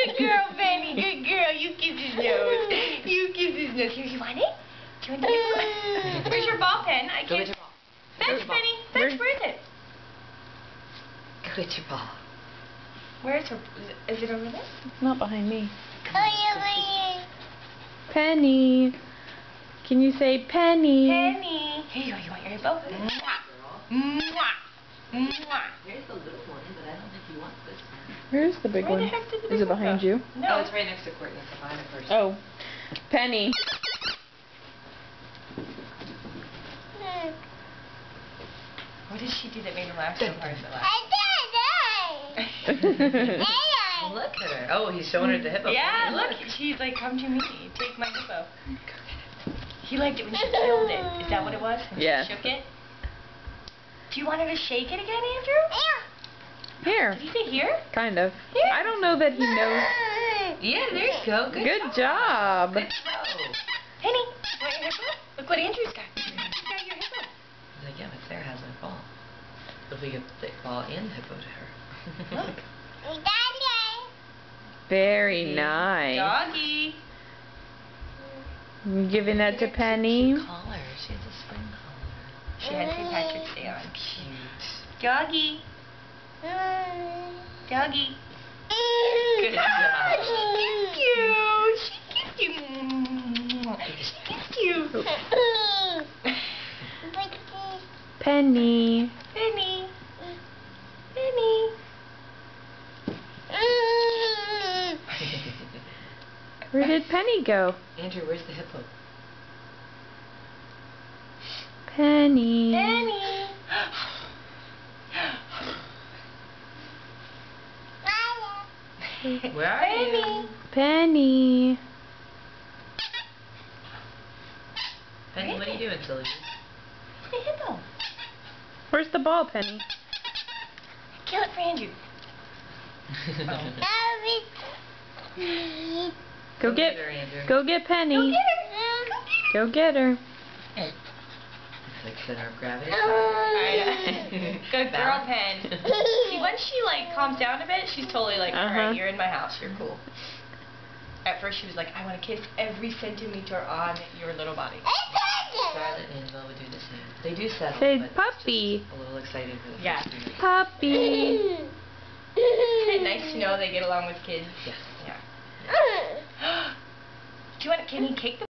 Good girl, Penny. Good girl. You kiss his nose. You kiss his nose. Here, you want it? Do you want the hippo? Where's your ball pen? I Go can't. get your ball. Fetch, Penny. Fetch. Where is it? Go get your ball. Where is her? Is it over there? Not behind me. Penny. Can you say Penny? Penny. Here you go. You want your hippo? Mwah. Mwah. Mwah. Here's the little one, but I don't think he wants this one. Where's the big Where one? the heck did the big Is it one behind go? you? No. Oh, it's right next to Courtney. So find it first. Oh. Penny. What did she do that made him laugh so hard? Look at her. Oh, he's showing her the hippo. Yeah, look. She's like, come to me. Take my hippo. He liked it when she killed it. Is that what it was? When Yeah. she shook it? Do you want her to shake it again, Andrew? Here. Did he say here? Kind of. Here. I don't know that he knows. Yeah, there you go. Good job. Good job. Penny, you want your hippo? Look what Andrew's got. He's got your hippo. He's like, yeah, but Sarah has my ball. If we get the ball and hippo to her. Look. Very nice. Doggy. You giving that to Penny? Collar. She has a spring collar. She had St. Patrick's Day on. Cute. Doggy. Doggy. Good job. She kissed you. She kissed you. She kissed you. Penny. Penny. Penny. Where did Penny go? Andrew, where's the hippo? Penny. Penny. Where are you? Penny. Penny, what are you doing, Sylvie? The hippo. Where's the ball, Penny? Kill it for Andrew. Go get her, Andrew. Go get Penny. Go get her. It's like center of gravity. Good girl, Pen. See, once she like calms down a bit, she's totally like, alright, you're in my house, you're cool. At first she was like, I want to kiss every centimeter on your little body. Charlotte and Annabelle would do the same. They do settle, Say but puppy. it's just a little exciting for the Yeah. first few minutes. Puppy. Isn't it nice to know they get along with kids? Yes. Yeah. Do you want? Can he kick the